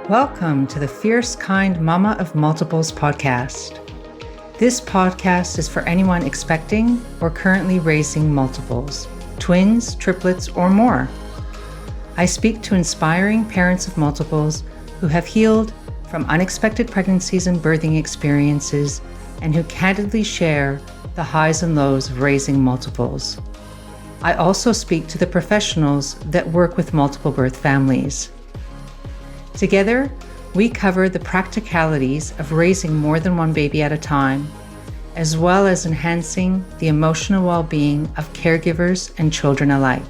Welcome to the Fierce Kind Mama of Multiples podcast. This podcast is for anyone expecting or currently raising multiples, twins, triplets, or more. I speak to inspiring parents of multiples who have healed from unexpected pregnancies and birthing experiences and who candidly share the highs and lows of raising multiples. I also speak to the professionals that work with multiple birth families. Together, we cover the practicalities of raising more than one baby at a time, as well as enhancing the emotional well-being of caregivers and children alike.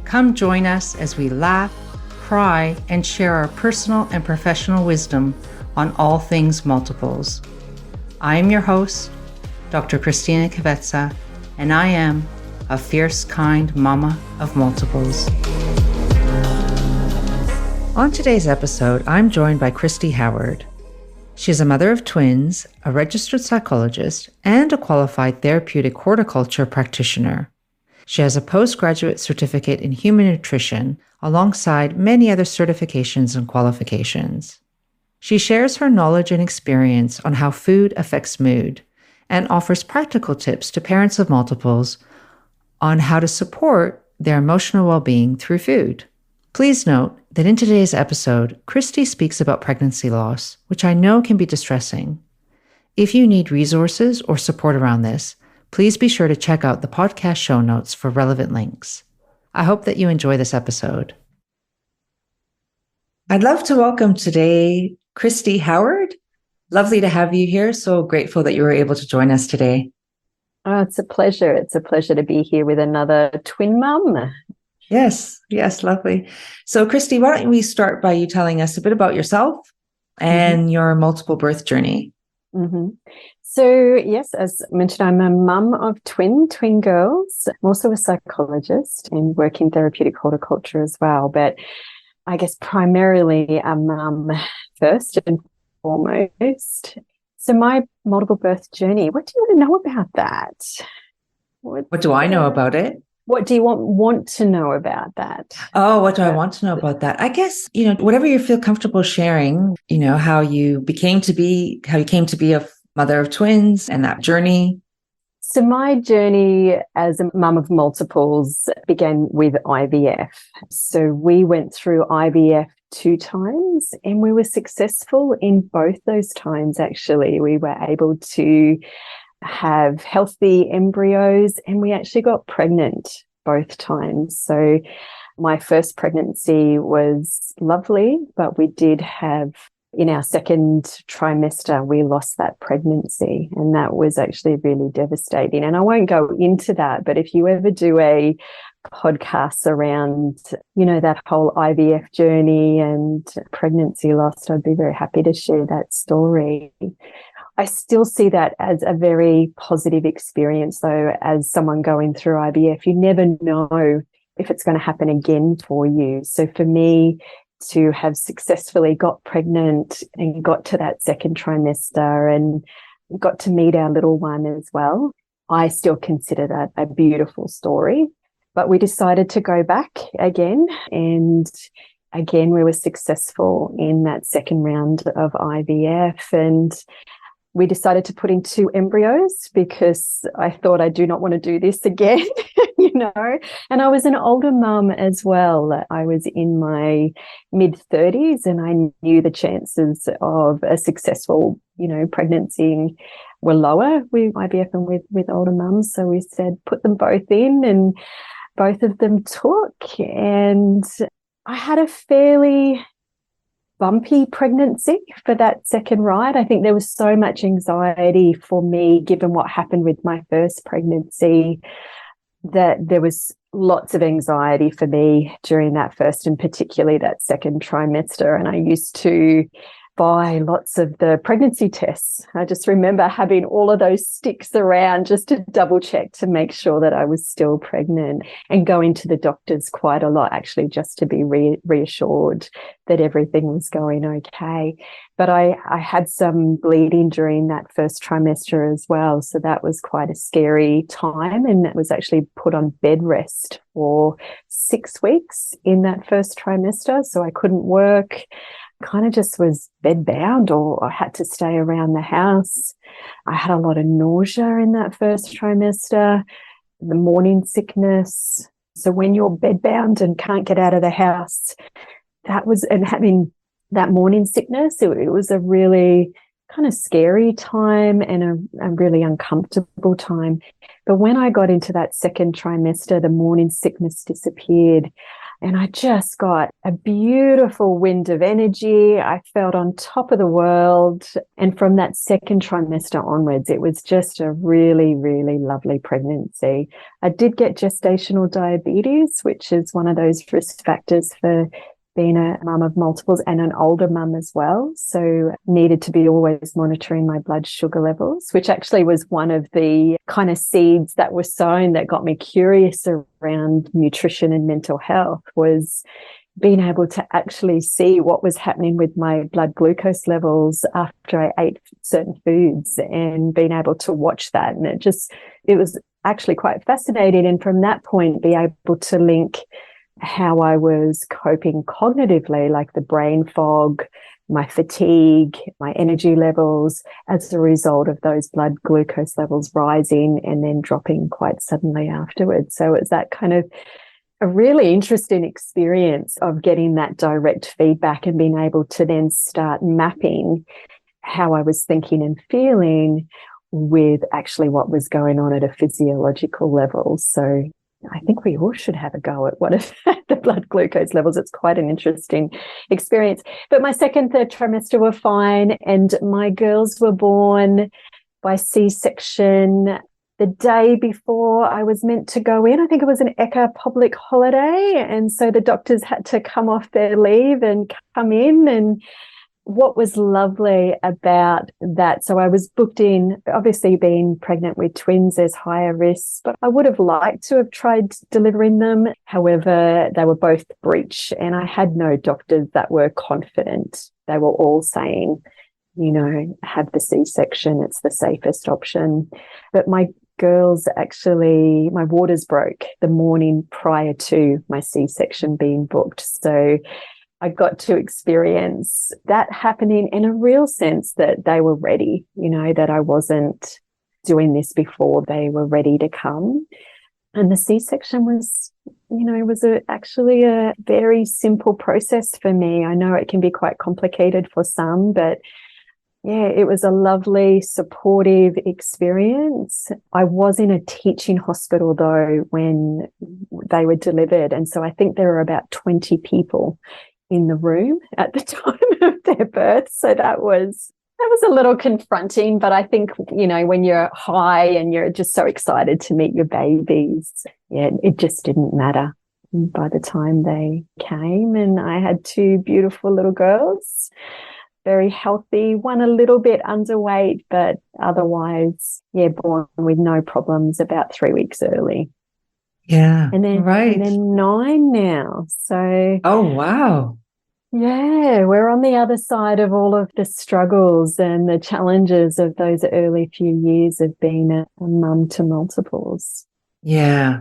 Come join us as we laugh, cry, and share our personal and professional wisdom on all things multiples. I am your host, Dr. Kristy Howard, and I am a fierce kind mama of multiples. On today's episode, I'm joined by Kristy Howard. She is a mother of twins, a registered psychologist, and a qualified therapeutic horticulture practitioner. She has a postgraduate certificate in human nutrition, alongside many other certifications and qualifications. She shares her knowledge and experience on how food affects mood, and offers practical tips to parents of multiples on how to support their emotional well-being through food. Please note that in today's episode, Kristy speaks about pregnancy loss, which I know can be distressing. If you need resources or support around this, please be sure to check out the podcast show notes for relevant links. I hope that you enjoy this episode. I'd love to welcome today Kristy Howard. Lovely to have you here. So grateful that you were able to join us today. Oh, it's a pleasure. It's a pleasure to be here with another twin mum. Yes, lovely. So Kristy, why don't we start by you telling us a bit about yourself and your multiple birth journey? So yes, as mentioned, I'm a mum of twin girls. I'm also a psychologist and work in therapeutic horticulture as well. But I guess primarily a mum first and foremost. So my multiple birth journey, what do you want to know about that? What do I know about it? What do you want to know about that? Oh, what do I want to know about that? I guess, whatever you feel comfortable sharing, how you came to be a mother of twins and that journey. So my journey as a mum of multiples began with IVF. So we went through IVF 2 times and we were successful in both those times, actually. We were able to have healthy embryos and we actually got pregnant both times. So my first pregnancy was lovely, but we did have, in our second trimester, we lost that pregnancy, and that was actually really devastating. And I won't go into that, but if you ever do a podcast around, that whole IVF journey and pregnancy loss, I'd be very happy to share that story. I still see that as a very positive experience, though, as someone going through IVF. You never know if it's going to happen again for you. So for me to have successfully got pregnant and got to that second trimester and got to meet our little one as well, I still consider that a beautiful story. But we decided to go back again, and again, we were successful in that second round of IVF, and we decided to put in 2 embryos because I thought I do not want to do this again, And I was an older mum as well. I was in my mid-30s and I knew the chances of a successful, pregnancy were lower with IVF and with older mums. So we said, put them both in, and both of them took. And I had a fairly bumpy pregnancy for that second ride. I think there was so much anxiety for me, given what happened with my first pregnancy, that there was lots of anxiety for me during that first and particularly that second trimester. And I used to buy lots of the pregnancy tests. I just remember having all of those sticks around just to double check to make sure that I was still pregnant, and going to the doctors quite a lot, actually, just to be reassured that everything was going okay. But I had some bleeding during that first trimester as well. So that was quite a scary time. And that was actually put on bed rest for 6 weeks in that first trimester. So I couldn't work, kind of just was bedbound, or I had to stay around the house. I had a lot of nausea in that first trimester, the morning sickness. So when you're bedbound and can't get out of the house, and having that morning sickness, it was a really kind of scary time and a really uncomfortable time. But when I got into that second trimester, the morning sickness disappeared, and I just got a beautiful wind of energy. I felt on top of the world. And from that second trimester onwards, it was just a really, really lovely pregnancy. I did get gestational diabetes, which is one of those risk factors for being a mum of multiples, and an older mum as well. So needed to be always monitoring my blood sugar levels, which actually was one of the kind of seeds that were sown that got me curious around nutrition and mental health, was being able to actually see what was happening with my blood glucose levels after I ate certain foods, and being able to watch that. And it was actually quite fascinating. And from that point, be able to link how I was coping cognitively, like the brain fog, my fatigue, my energy levels, as a result of those blood glucose levels rising and then dropping quite suddenly afterwards. So it's that kind of a really interesting experience of getting that direct feedback and being able to then start mapping how I was thinking and feeling with actually what was going on at a physiological level. So I think we all should have a go at what if the blood glucose levels. It's quite an interesting experience. But my second, third trimester were fine, and my girls were born by C-section the day before I was meant to go in. I think it was an ECHA public holiday, and so the doctors had to come off their leave and come in. And what was lovely about that, so I was booked in, obviously being pregnant with twins, there's higher risks, but I would have liked to have tried delivering them. However, they were both breech, and I had no doctors that were confident. They were all saying, have the C-section, it's the safest option. But my girls, actually, my waters broke the morning prior to my C-section being booked. So I got to experience that happening in a real sense, that they were ready, that I wasn't doing this before they were ready to come. And the C-section was, actually a very simple process for me. I know it can be quite complicated for some, but yeah, it was a lovely, supportive experience. I was in a teaching hospital, though, when they were delivered. And so I think there were about 20 people in the room at the time of their birth. So that was a little confronting, but I think, when you're high and you're just so excited to meet your babies, it just didn't matter by the time they came. And I had 2 beautiful little girls, very healthy, one a little bit underweight, but otherwise, born with no problems about 3 weeks early. Yeah. And then, right. And then 9 now. So. Oh, wow. Yeah, we're on the other side of all of the struggles and the challenges of those early few years of being a mum to multiples. Yeah.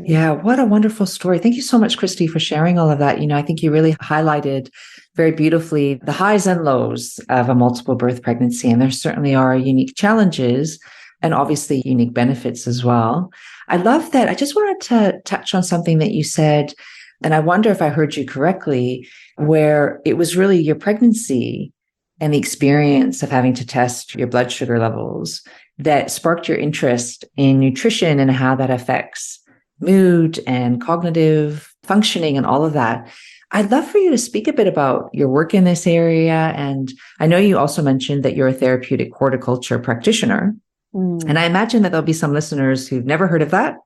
Yeah. What a wonderful story. Thank you so much, Kristy, for sharing all of that. I think you really highlighted very beautifully the highs and lows of a multiple birth pregnancy. And there certainly are unique challenges and obviously unique benefits as well. I love that. I just wanted to touch on something that you said, and I wonder if I heard you correctly, where it was really your pregnancy and the experience of having to test your blood sugar levels that sparked your interest in nutrition and how that affects mood and cognitive functioning and all of that. I'd love for you to speak a bit about your work in this area. And I know you also mentioned that you're a therapeutic horticulture practitioner. And I imagine that there'll be some listeners who've never heard of that,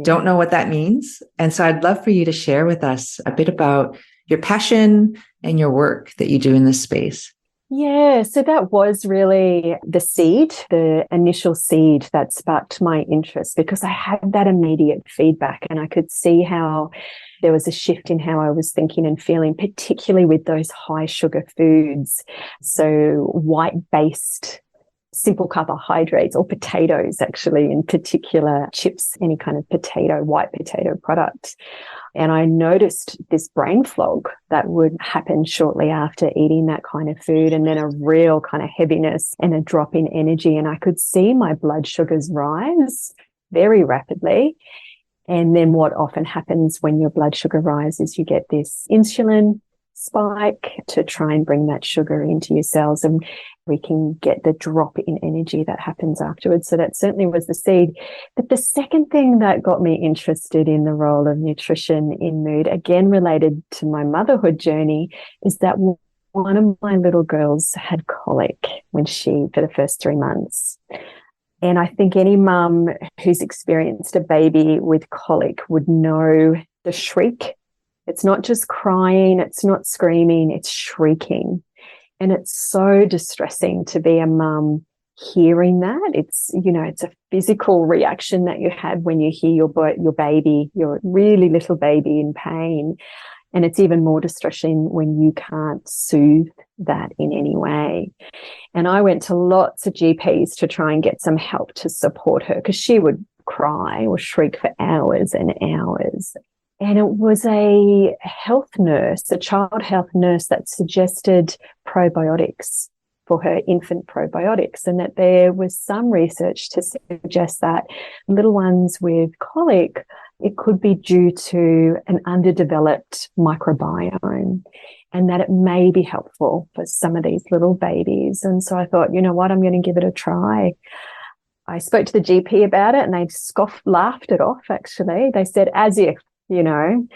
don't know what that means. And so I'd love for you to share with us a bit about your passion and your work that you do in this space. Yeah, so that was really the seed, the initial seed that sparked my interest, because I had that immediate feedback and I could see how there was a shift in how I was thinking and feeling, particularly with those high sugar foods. So white-based simple carbohydrates, or potatoes actually, in particular, chips, any kind of potato, white potato product. And I noticed this brain fog that would happen shortly after eating that kind of food, and then a real kind of heaviness and a drop in energy. And I could see my blood sugars rise very rapidly. And then what often happens when your blood sugar rises, you get this insulin spike to try and bring that sugar into your cells, and we can get the drop in energy that happens afterwards. So that certainly was the seed. But the second thing that got me interested in the role of nutrition in mood, again related to my motherhood journey, is that one of my little girls had colic for the first 3 months. And I think any mum who's experienced a baby with colic would know the shriek. It's not just crying, it's not screaming, it's shrieking. And it's so distressing to be a mum hearing that. It's, it's a physical reaction that you have when you hear your baby, your really little baby in pain. And it's even more distressing when you can't soothe that in any way. And I went to lots of GPs to try and get some help to support her, because she would cry or shriek for hours and hours. And it was a child health nurse, that suggested probiotics for her, infant probiotics, and that there was some research to suggest that little ones with colic, it could be due to an underdeveloped microbiome, and that it may be helpful for some of these little babies. And so I thought, you know what, I'm going to give it a try. I spoke to the GP about it and they laughed it off, actually. They said, as if, and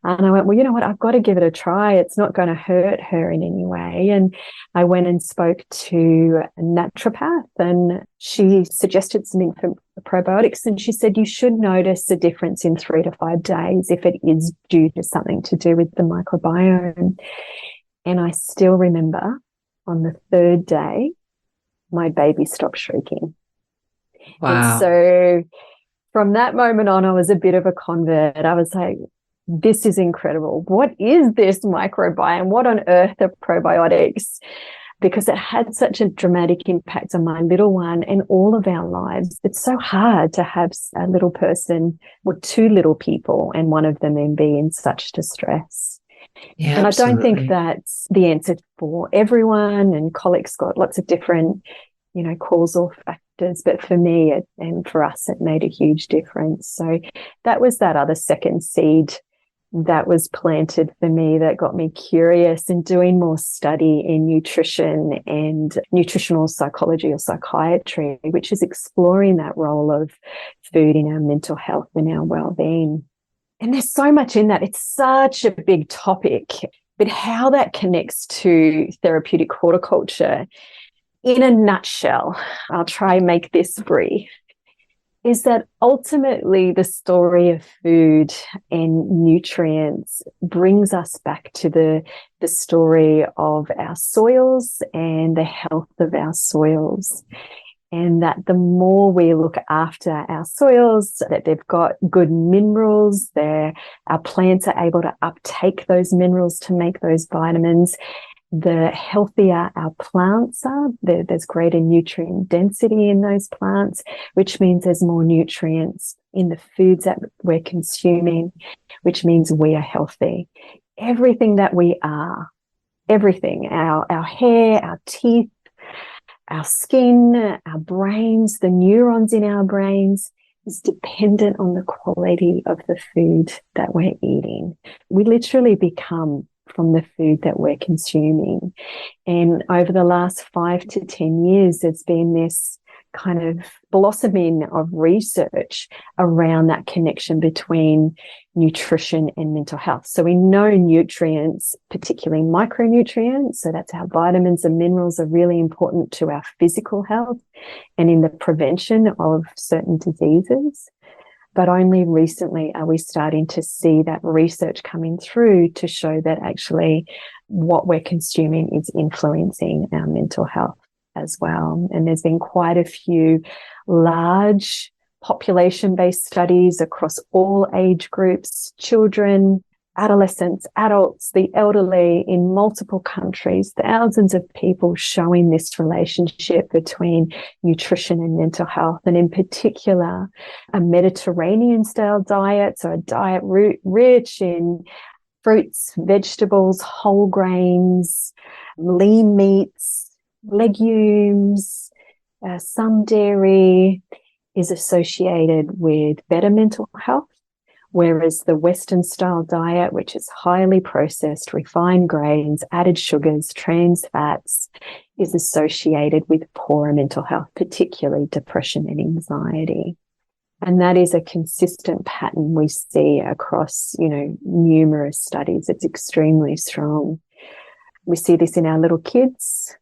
I went, well, you know what, I've got to give it a try. It's not going to hurt her in any way. And I went and spoke to a naturopath, and she suggested some infant probiotics. And she said, you should notice a difference in 3 to 5 days if it is due to something to do with the microbiome. And I still remember on the 3rd day, my baby stopped shrieking. Wow. And so from that moment on, I was a bit of a convert. I was like, this is incredible. What is this microbiome? What on earth are probiotics? Because it had such a dramatic impact on my little one and all of our lives. It's so hard to have a little person or 2 little people and one of them then be in such distress. Yeah, and absolutely. I don't think that's the answer for everyone, and colic's got lots of different, causal factors, but for me and for us, it made a huge difference. So that was that other second seed that was planted for me, that got me curious and doing more study in nutrition and nutritional psychology or psychiatry, which is exploring that role of food in our mental health and our well-being. And there's so much in that. It's such a big topic, but how that connects to therapeutic horticulture, in a nutshell, I'll try and make this brief, is that ultimately the story of food and nutrients brings us back to the story of our soils and the health of our soils. And that the more we look after our soils, that they've got good minerals, our plants are able to uptake those minerals to make those vitamins, the healthier our plants are. There's greater nutrient density in those plants, which means there's more nutrients in the foods that we're consuming, which means we are healthy. Everything that we are, everything, our hair, our teeth, our skin, our brains, the neurons in our brains, is dependent on the quality of the food that we're eating. We literally become from the food that we're consuming. And over the last 5 to 10 years, there's been this kind of blossoming of research around that connection between nutrition and mental health. So we know nutrients, particularly micronutrients, so that's how vitamins and minerals are really important to our physical health and in the prevention of certain diseases. But only recently are we starting to see that research coming through to show that actually what we're consuming is influencing our mental health as well. And there's been quite a few large population-based studies across all age groups, children, adolescents, adults, the elderly, in multiple countries, thousands of people showing this relationship between nutrition and mental health. And in particular, a Mediterranean style diet, so a diet rich in fruits, vegetables, whole grains, lean meats, legumes, some dairy, is associated with better mental health. Whereas the Western style diet, which is highly processed, refined grains, added sugars, trans fats, is associated with poorer mental health, particularly depression and anxiety. And that is a consistent pattern we see across, numerous studies. It's extremely strong. We see this in our little kids.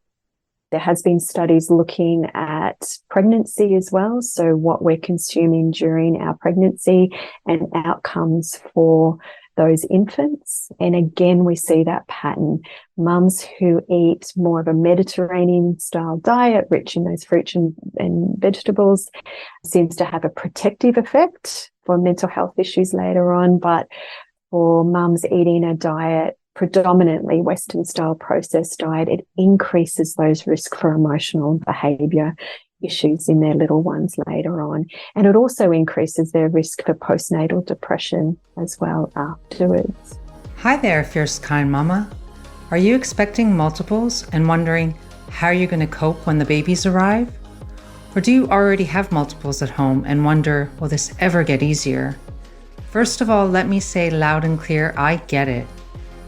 There has been studies looking at pregnancy as well. So what we're consuming during our pregnancy and outcomes for those infants. And again, we see that pattern. Mums who eat more of a Mediterranean style diet, rich in those fruits and vegetables, seems to have a protective effect for mental health issues later on. But for mums eating a diet, predominantly Western style processed diet, it increases those risks for emotional behavior issues in their little ones later on. And it also increases their risk for postnatal depression as well afterwards. Hi there, Fierce Kind Mama. Are you expecting multiples and wondering how you're going to cope when the babies arrive? Or do you already have multiples at home and wonder, will this ever get easier? First of all, let me say loud and clear, I get it.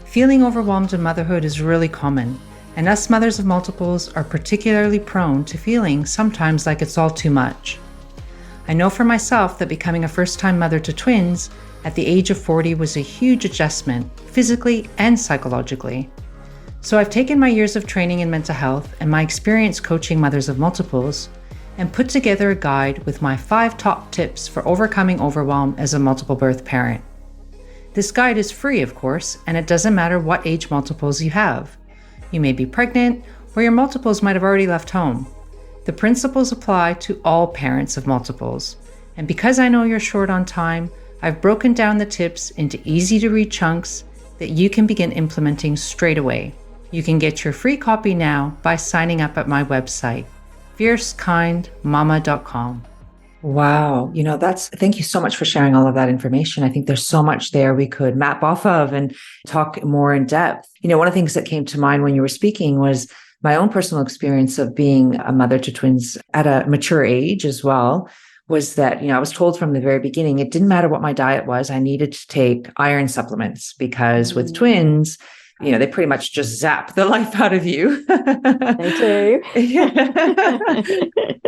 Feeling overwhelmed in motherhood is really common, and us mothers of multiples are particularly prone to feeling sometimes like it's all too much. I know for myself that becoming a first-time mother to twins at the age of 40 was a huge adjustment, physically and psychologically. So I've taken my years of training in mental health and my experience coaching mothers of multiples and put together a guide with my 5 top tips for overcoming overwhelm as a multiple birth parent. This guide is free, of course, and it doesn't matter what age multiples you have. You may be pregnant, or your multiples might have already left home. The principles apply to all parents of multiples. And because I know you're short on time, I've broken down the tips into easy-to-read chunks that you can begin implementing straight away. You can get your free copy now by signing up at my website, fiercekindmama.com. Wow. Thank you so much for sharing all of that information. I think there's so much there we could map off of and talk more in depth. One of the things that came to mind when you were speaking was my own personal experience of being a mother to twins at a mature age as well, was that, I was told from the very beginning, it didn't matter what my diet was. I needed to take iron supplements because with twins, they pretty much just zap the life out of you. They do.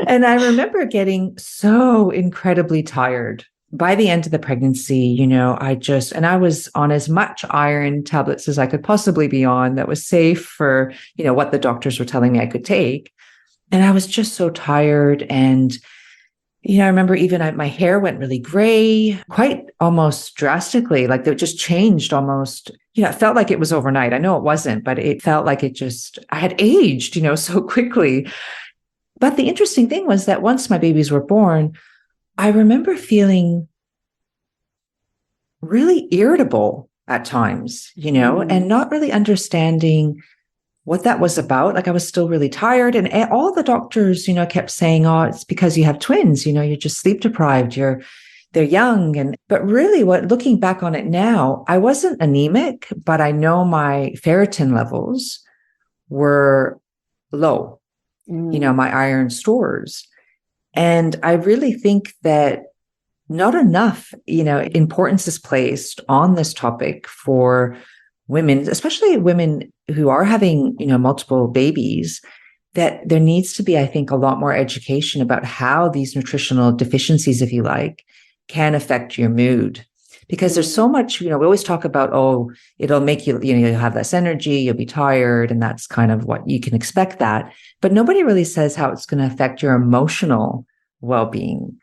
And I remember getting so incredibly tired by the end of the pregnancy. I was on as much iron tablets as I could possibly be on that was safe for, what the doctors were telling me I could take. And I was just so tired. And I remember even my hair went really gray, quite almost drastically, like it just changed almost, it felt like it was overnight. I know it wasn't, but it felt like I had aged, so quickly. But the interesting thing was that once my babies were born, I remember feeling really irritable at times, and not really understanding what that was about. Like I was still really tired, and all the doctors, kept saying, "Oh, it's because you have twins. You're just sleep deprived. They're young." But really, looking back on it now, I wasn't anemic, but I know my ferritin levels were low. My iron stores, and I really think that not enough, importance is placed on this topic for women, especially women who are having, multiple babies, that there needs to be, I think, a lot more education about how these nutritional deficiencies, if you like, can affect your mood. Because there's so much, we always talk about, it'll make you, you'll have less energy, you'll be tired, and that's kind of what you can expect that. But nobody really says how it's going to affect your emotional well-being.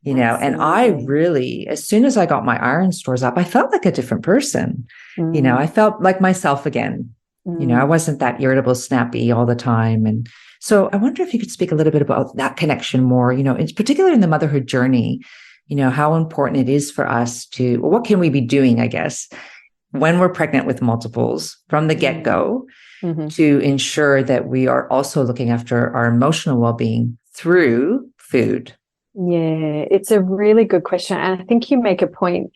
And I really, as soon as I got my iron stores up, I felt like a different person. I felt like myself again. You know, I wasn't that irritable, snappy all the time. And so I wonder if you could speak a little bit about that connection more, you know, in particular in the motherhood journey, you know, how important it is for us to, well, what can we be doing, I guess, when we're pregnant with multiples from the get-go to ensure that we are also looking after our emotional well-being through food? Yeah, it's a really good question. And I think you make a point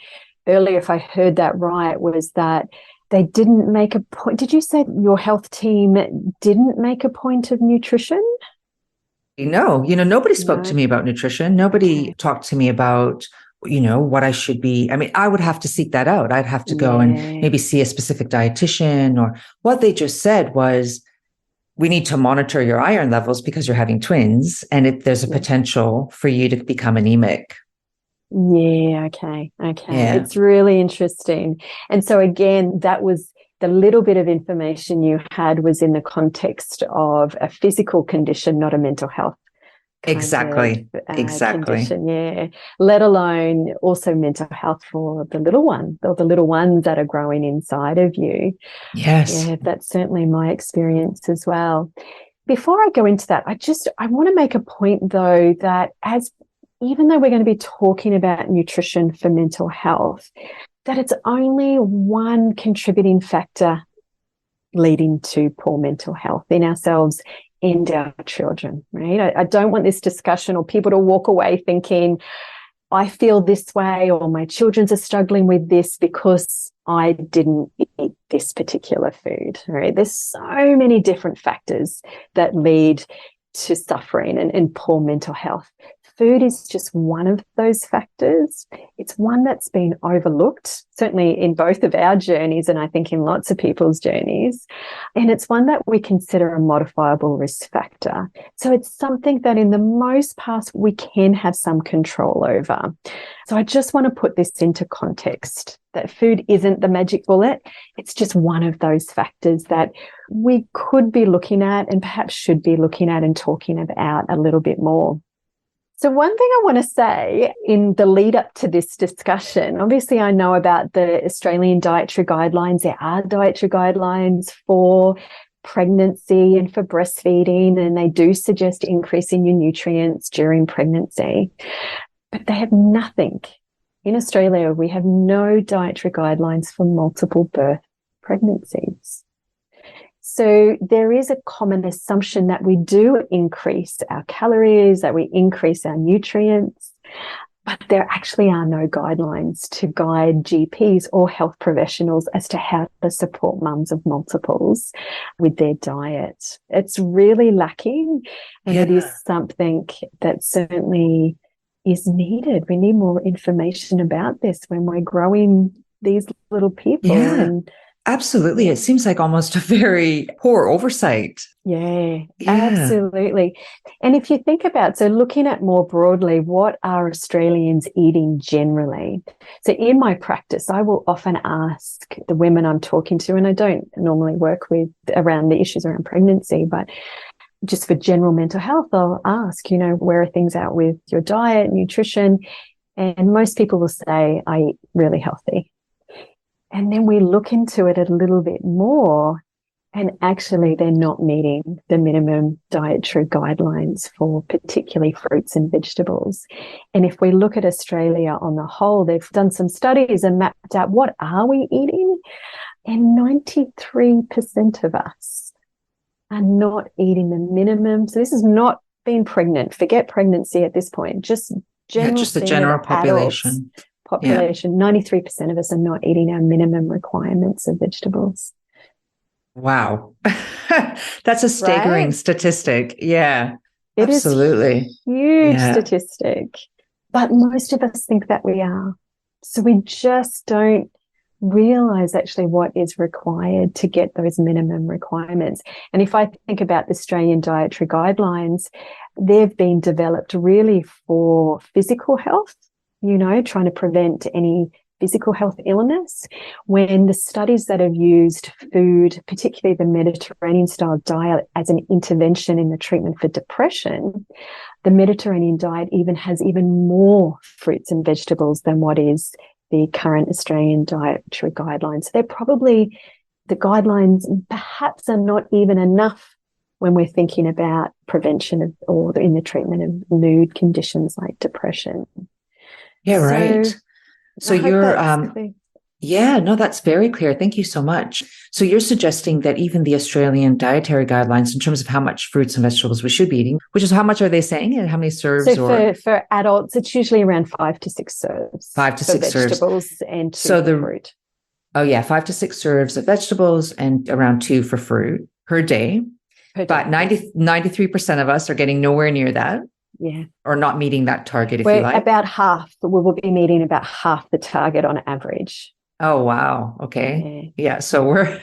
earlier, if I heard that right, was that they didn't make a point. Did you say your health team didn't make a point of nutrition? No, you know, nobody spoke to me about nutrition. Nobody talked to me about, you know, what I should be. I mean, I would have to seek that out. I'd have to go and maybe see a specific dietitian, or what they just said was, we need to monitor your iron levels because you're having twins, and there's a potential for you to become anemic. Yeah, okay. Yeah. It's really interesting. And so again, that was the little bit of information you had was in the context of a physical condition, not a mental health Exactly. condition, yeah. Let alone also mental health for the little one, or the little ones that are growing inside of you. Yes. Yeah, that's certainly my experience as well. Before I go into that, I want to make a point though, that even though we're going to be talking about nutrition for mental health, that it's only one contributing factor leading to poor mental health in ourselves and our children, right? I don't want this discussion or people to walk away thinking, I feel this way, or my children are struggling with this because I didn't eat this particular food, right? There's so many different factors that lead to suffering and poor mental health. Food is just one of those factors. It's one that's been overlooked, certainly in both of our journeys, and I think in lots of people's journeys. And it's one that we consider a modifiable risk factor. So it's something that in the most part we can have some control over. So I just want to put this into context, that food isn't the magic bullet. It's just one of those factors that we could be looking at, and perhaps should be looking at and talking about a little bit more. So one thing I want to say in the lead up to this discussion, obviously I know about the Australian dietary guidelines. There are dietary guidelines for pregnancy and for breastfeeding, and they do suggest increasing your nutrients during pregnancy. But they have nothing. In Australia, we have no dietary guidelines for multiple birth pregnancies. So there is a common assumption that we do increase our calories, that we increase our nutrients, but there actually are no guidelines to guide GPs or health professionals as to how to support mums of multiples with their diet. It's really lacking, and it is something that certainly is needed. We need more information about this when we're growing these little people. And absolutely. It seems like almost a very poor oversight. Yeah, absolutely. And if you think about, so looking at more broadly, what are Australians eating generally? So in my practice, I will often ask the women I'm talking to, and I don't normally work with around the issues around pregnancy, but just for general mental health, I'll ask, you know, where are things at with your diet, nutrition? And most people will say, I eat really healthy. And then we look into it a little bit more, and actually they're not meeting the minimum dietary guidelines for particularly fruits and vegetables. And if we look at Australia on the whole, they've done some studies and mapped out what are we eating, and 93% of us are not eating the minimum. So this is not being pregnant. Forget pregnancy at this point. Just the general population. Adults, 93% of us are not eating our minimum requirements of vegetables. Wow. That's a staggering statistic. Yeah, it absolutely. Is a huge statistic. But most of us think that we are. So we just don't realize actually what is required to get those minimum requirements. And if I think about the Australian dietary guidelines, they've been developed really for physical health, you know, trying to prevent any physical health illness, when the studies that have used food, particularly the Mediterranean style diet, as an intervention in the treatment for depression, the Mediterranean diet has even more fruits and vegetables than what is the current Australian dietary guidelines. They're probably the guidelines perhaps are not even enough when we're thinking about prevention of, or in the treatment of mood conditions like depression. Yeah, right. So you're, yeah, no, that's very clear. Thank you so much. So you're suggesting that even the Australian dietary guidelines in terms of how much fruits and vegetables we should be eating, which is how much are they saying and how many serves? So for adults, it's usually around 5 to 6 serves. 5 to 6 vegetables serves. And 2 so for fruit. Oh yeah, 5 to 6 serves of vegetables and around 2 for fruit per day. But 93% of us are getting nowhere near that. Yeah. Or not meeting that target, if you like. About half, we will be meeting about half the target on average. Oh, wow. Okay. Yeah. So we're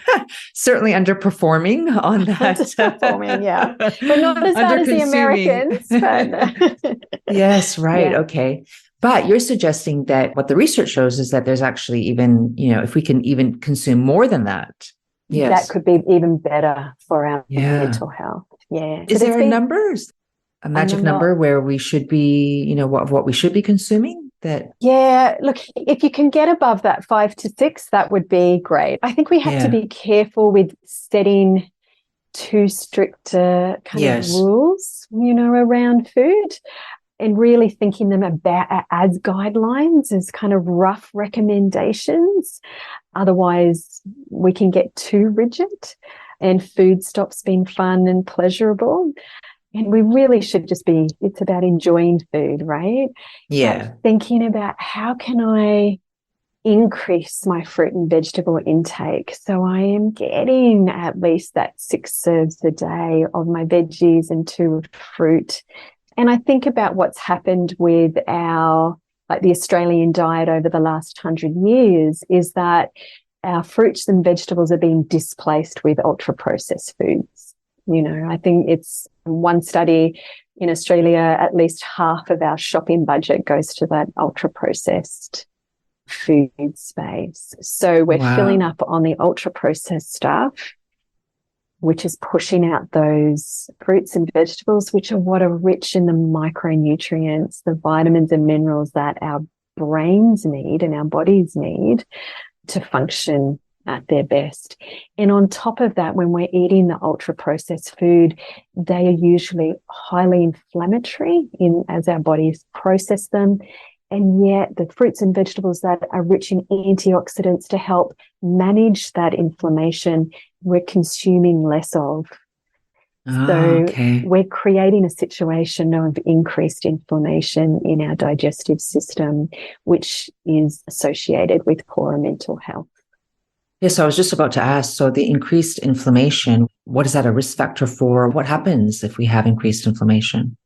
certainly underperforming on that. Underperforming, yeah. But not as bad as the Americans. But yes, right. Yeah. Okay. But you're suggesting that what the research shows is that there's actually even, if we can even consume more than that. Yes. That could be even better for our mental health. Yeah. Is there a magic number where we should be, what we should be consuming? Yeah, look, if you can get above that 5 to 6, that would be great. I think we have to be careful with setting too strict kind of rules, around food, and really thinking them about as guidelines, as kind of rough recommendations. Otherwise, we can get too rigid and food stops being fun and pleasurable. And we really should it's about enjoying food, right? Yeah. But thinking about how can I increase my fruit and vegetable intake so I am getting at least that 6 serves a day of my veggies and 2 of fruit. And I think about what's happened with the Australian diet over the last 100 years is that our fruits and vegetables are being displaced with ultra-processed foods. I think it's one study in Australia, at least half of our shopping budget goes to that ultra-processed food space. So we're filling up on the ultra-processed stuff, which is pushing out those fruits and vegetables, which are what are rich in the micronutrients, the vitamins and minerals that our brains need and our bodies need to function at their best. And on top of that, when we're eating the ultra-processed food, they are usually highly inflammatory as our bodies process them. And yet the fruits and vegetables that are rich in antioxidants to help manage that inflammation, we're consuming less of. We're creating a situation of increased inflammation in our digestive system, which is associated with poorer mental health. Yes, I was just about to ask, so the increased inflammation, what is that a risk factor for? What happens if we have increased inflammation?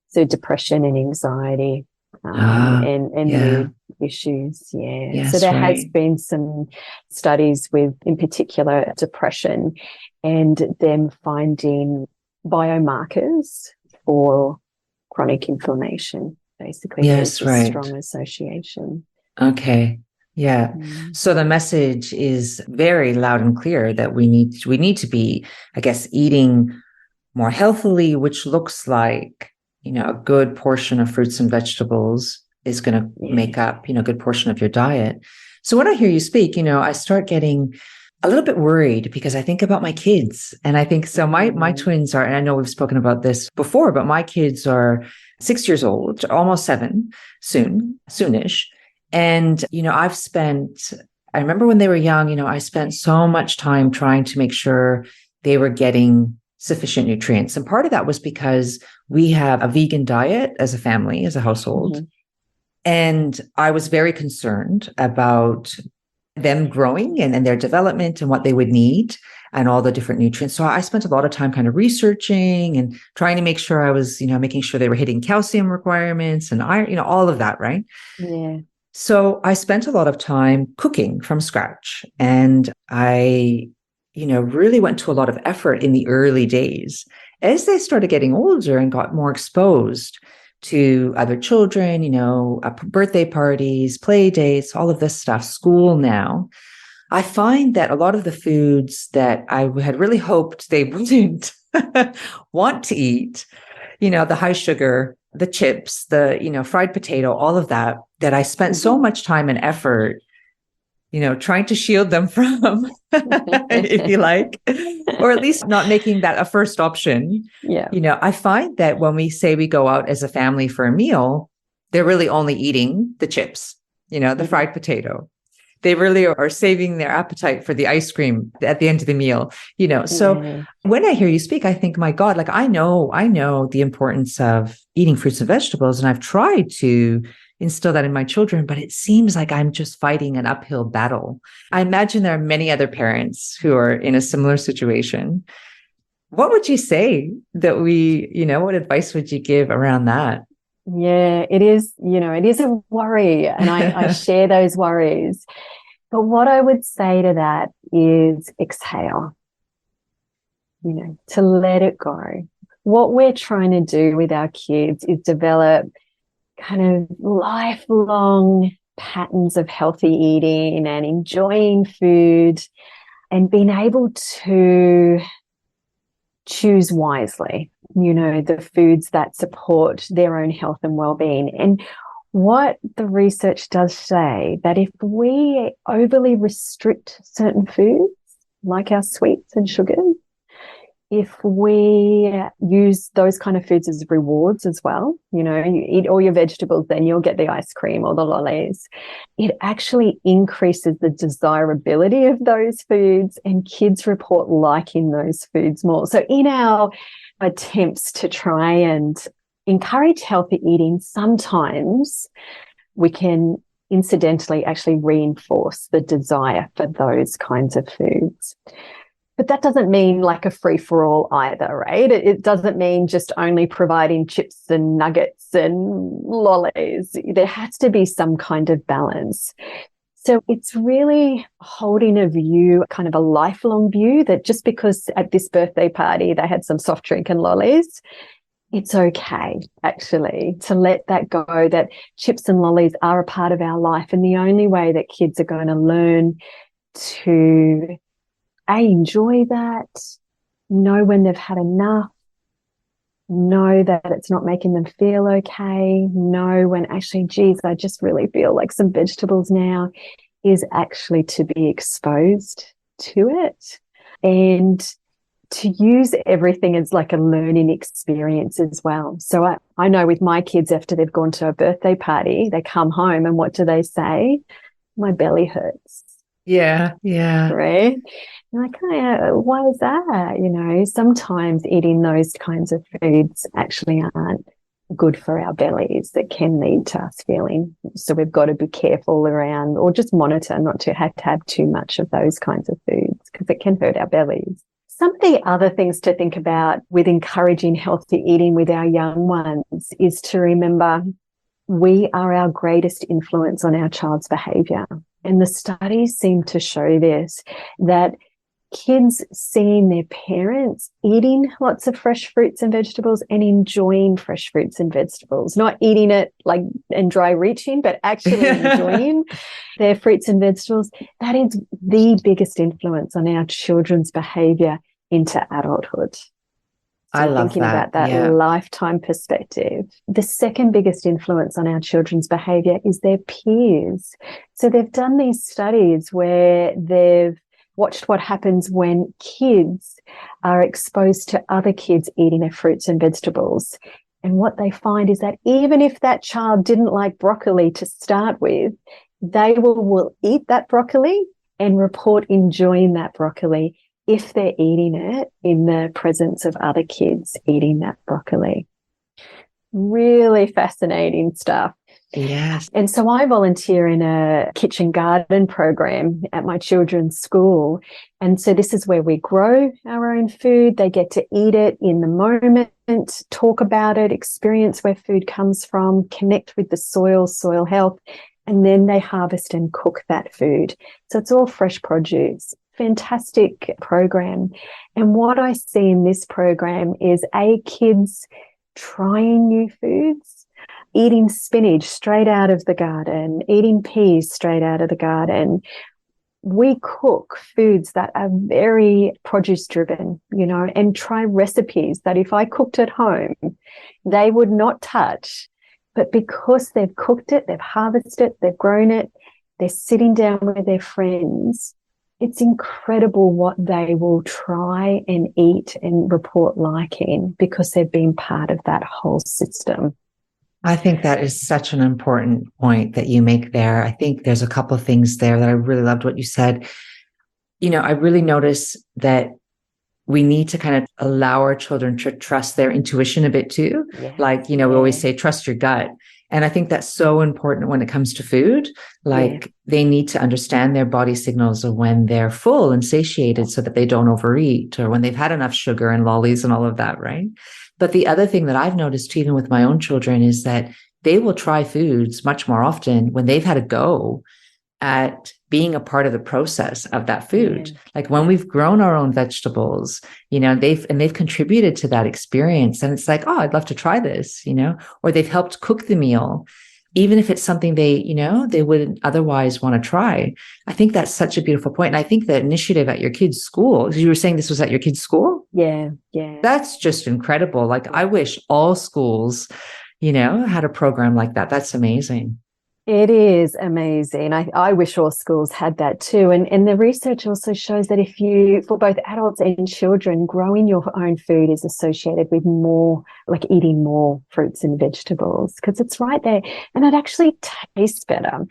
So depression and anxiety and mood issues, Yes, so there has been some studies with, in particular, depression and them finding biomarkers for chronic inflammation, basically. Yes, there's a strong association. Okay. Yeah. So the message is very loud and clear that we need to be, I guess, eating more healthily, which looks like, a good portion of fruits and vegetables is going to make up, a good portion of your diet. So when I hear you speak, I start getting a little bit worried because I think about my kids, and I think so my twins are, and I know we've spoken about this before, but my kids are 6 years old, almost 7 soonish. And, I remember when they were young, I spent so much time trying to make sure they were getting sufficient nutrients. And part of that was because we have a vegan diet as a family, as a household. Mm-hmm. And I was very concerned about them growing and their development and what they would need and all the different nutrients. So I spent a lot of time kind of researching and trying to make sure I was, making sure they were hitting calcium requirements and iron, all of that, right? Yeah. So I spent a lot of time cooking from scratch, and I, really went to a lot of effort in the early days. As they started getting older and got more exposed to other children, birthday parties, play dates, all of this stuff, school now, I find that a lot of the foods that I had really hoped they wouldn't want to eat, the high sugar, the chips, the, fried potato, all of that I spent so much time and effort, trying to shield them from, if you like, or at least not making that a first option. Yeah. I find that when we say we go out as a family for a meal, they're really only eating the chips, the fried potato. They really are saving their appetite for the ice cream at the end of the meal, So when I hear you speak, I think, my God, like I know the importance of eating fruits and vegetables, and I've tried to instill that in my children, but it seems like I'm just fighting an uphill battle. I imagine there are many other parents who are in a similar situation. What would you say that what advice would you give around that? Yeah, it is a worry, and I share those worries. But what I would say to that is exhale, to let it go. What we're trying to do with our kids is develop kind of lifelong patterns of healthy eating and enjoying food and being able to choose wisely, the foods that support their own health and well-being. And what the research does say, that if we overly restrict certain foods, like our sweets and sugars, if we use those kind of foods as rewards as well, you eat all your vegetables, then you'll get the ice cream or the lollies, it actually increases the desirability of those foods, and kids report liking those foods more. So in our attempts to try and encourage healthy eating, sometimes we can incidentally actually reinforce the desire for those kinds of foods. But that doesn't mean like a free-for-all either, right? It doesn't mean just only providing chips and nuggets and lollies. There has to be some kind of balance. So it's really holding a view, kind of a lifelong view, that just because at this birthday party they had some soft drink and lollies, it's okay, actually, to let that go, that chips and lollies are a part of our life. And the only way that kids are going to learn to enjoy that, know when they've had enough, know that it's not making them feel okay, know when actually, geez, I just really feel like some vegetables now, is actually to be exposed to it and to use everything as like a learning experience as well. So I know with my kids, after they've gone to a birthday party, they come home and what do they say? My belly hurts. Yeah. Right? Like, why is that? Sometimes eating those kinds of foods actually aren't good for our bellies. That can lead to us feeling. So we've got to be careful around, or just monitor not to have too much of those kinds of foods, because it can hurt our bellies. Some of the other things to think about with encouraging healthy eating with our young ones is to remember we are our greatest influence on our child's behavior. And the studies seem to show this, that kids seeing their parents eating lots of fresh fruits and vegetables and enjoying fresh fruits and vegetables, not eating it like and dry reaching, but actually enjoying their fruits and vegetables, that is the biggest influence on our children's behavior into adulthood. So I love thinking that. about that lifetime perspective. The second biggest influence on our children's behavior is their peers. So they've done these studies where they've watched what happens when kids are exposed to other kids eating their fruits and vegetables. And what they find is that even if that child didn't like broccoli to start with, they will eat that broccoli and report enjoying that broccoli if they're eating it in the presence of other kids eating that broccoli. Really fascinating stuff. Yes. And so I volunteer in a kitchen garden program at my children's school. And so this is where we grow our own food. They get to eat it in the moment, talk about it, experience where food comes from, connect with the soil health, and then they harvest and cook that food. So it's all fresh produce. Fantastic program. And what I see in this program is kids trying new foods, eating spinach straight out of the garden, eating peas straight out of the garden. We cook foods that are very produce driven, and try recipes that if I cooked at home, they would not touch. But because they've cooked it, they've harvested it, they've grown it, they're sitting down with their friends. It's incredible what they will try and eat and report liking because they've been part of that whole system. I think that is such an important point that you make there. I think there's a couple of things there that I really loved what you said. I really notice that we need to kind of allow our children to trust their intuition a bit too. Yeah. We always say, trust your gut. And I think that's so important when it comes to food. They need to understand their body signals of when they're full and satiated so that they don't overeat, or when they've had enough sugar and lollies and all of that, right? But the other thing that I've noticed, even with my own children, is that they will try foods much more often when they've had a go at being a part of the process of that food. Yeah. Like when we've grown our own vegetables, they've contributed to that experience. And it's like, oh, I'd love to try this, or they've helped cook the meal, even if it's something they wouldn't otherwise want to try. I think that's such a beautiful point. And I think the initiative at your kids' school, you were saying this was at your kids' school? Yeah. That's just incredible. Like, I wish all schools, had a program like that. That's amazing. It is amazing. I wish all schools had that too. And the research also shows that for both adults and children, growing your own food is associated with more, like eating more fruits and vegetables, because it's right there and it actually tastes better.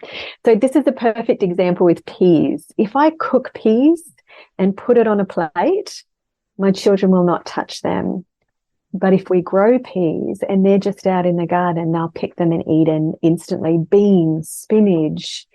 So this is a perfect example with peas. If I cook peas and put it on a plate, my children will not touch them. But if we grow peas and they're just out in the garden, they'll pick them and eat them instantly. Beans, spinach,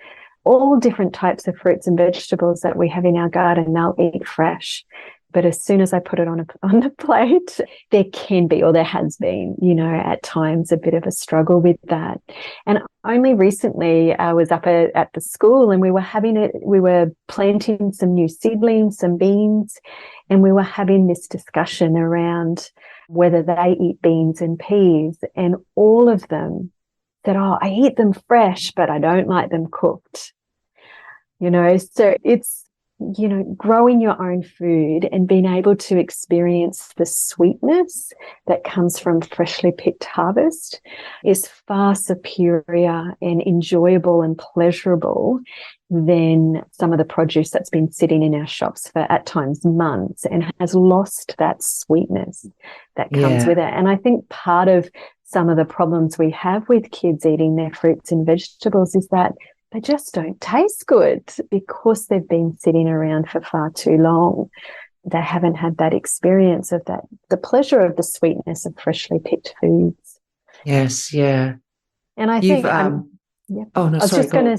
all different types of fruits and vegetables that we have in our garden, they'll eat fresh. But as soon as I put it on the plate, there can be, or there has been, at times a bit of a struggle with that. And only recently I was up at the school and we were planting some new seedlings, some beans, and we were having this discussion around whether they eat beans and peas, and all of them said, oh, I eat them fresh, but I don't like them cooked. So it's, growing your own food and being able to experience the sweetness that comes from freshly picked harvest is far superior and enjoyable and pleasurable than some of the produce that's been sitting in our shops for at times months and has lost that sweetness that comes with it. And I think part of some of the problems we have with kids eating their fruits and vegetables is that they just don't taste good because they've been sitting around for far too long. They haven't had that experience of the pleasure of the sweetness of freshly picked foods. Yes, yeah. And I think yeah. Oh no, I was just going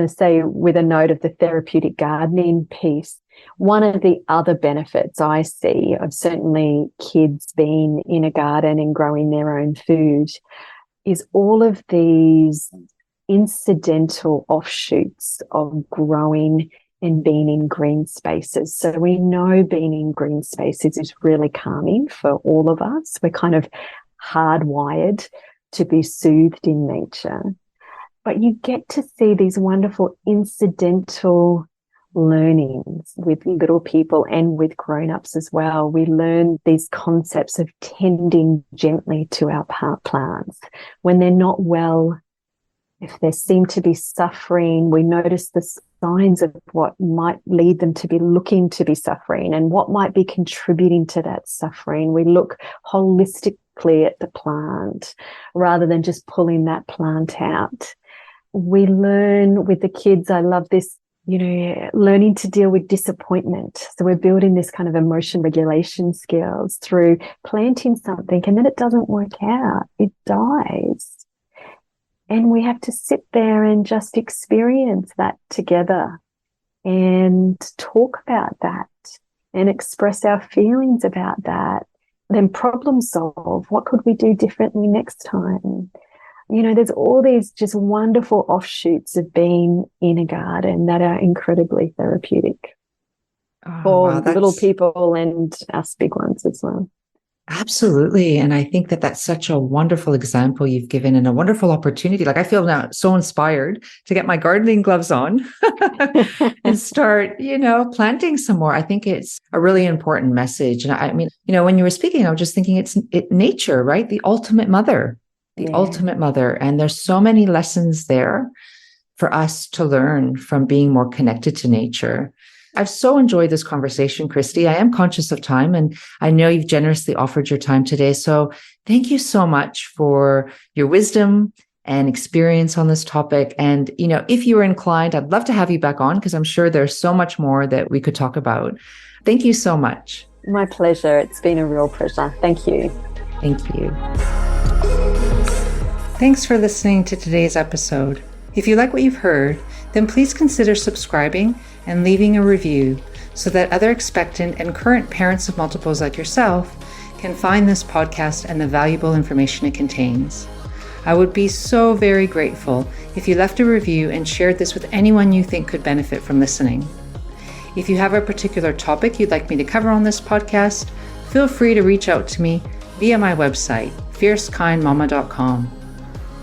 to say, with a note of the therapeutic gardening piece, one of the other benefits I see of certainly kids being in a garden and growing their own food is all of these incidental offshoots of growing and being in green spaces. So we know being in green spaces is really calming for all of us. We're kind of hardwired to be soothed in nature. But you get to see these wonderful incidental learnings with little people and with grown-ups as well. We learn these concepts of tending gently to our plants. When they're not well, if they seem to be suffering, we notice the signs of what might lead them to be looking to be suffering and what might be contributing to that suffering. We look holistically at the plant rather than just pulling that plant out. We learn with the kids, I love this, learning to deal with disappointment. So we're building this kind of emotion regulation skills through planting something and then it doesn't work out. It dies. And we have to sit there and just experience that together and talk about that and express our feelings about that. Then problem solve. What could we do differently next time? There's all these just wonderful offshoots of being in a garden that are incredibly therapeutic for little people and us big ones as well. Absolutely. And I think that that's such a wonderful example you've given and a wonderful opportunity. Like, I feel now so inspired to get my gardening gloves on and start, planting some more. I think it's a really important message. And I mean, when you were speaking, I was just thinking it's nature, right? The ultimate mother. And there's so many lessons there for us to learn from being more connected to nature. I've so enjoyed this conversation, Kristy. I am conscious of time, and I know you've generously offered your time today. So thank you so much for your wisdom and experience on this topic. And, if you were inclined, I'd love to have you back on because I'm sure there's so much more that we could talk about. Thank you so much. My pleasure. It's been a real pleasure. Thank you. Thank you. Thanks for listening to today's episode. If you like what you've heard, then please consider subscribing and leaving a review so that other expectant and current parents of multiples like yourself can find this podcast and the valuable information it contains. I would be so very grateful if you left a review and shared this with anyone you think could benefit from listening. If you have a particular topic you'd like me to cover on this podcast, feel free to reach out to me via my website, fiercekindmama.com,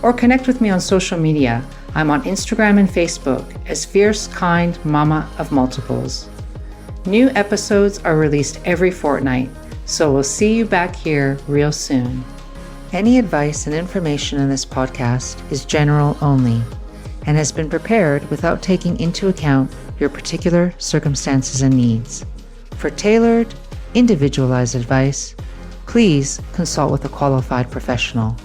or connect with me on social media. I'm on Instagram and Facebook as Fierce Kind Mama of Multiples. New episodes are released every fortnight, so we'll see you back here real soon. Any advice and information in this podcast is general only and has been prepared without taking into account your particular circumstances and needs. For tailored, individualized advice, please consult with a qualified professional.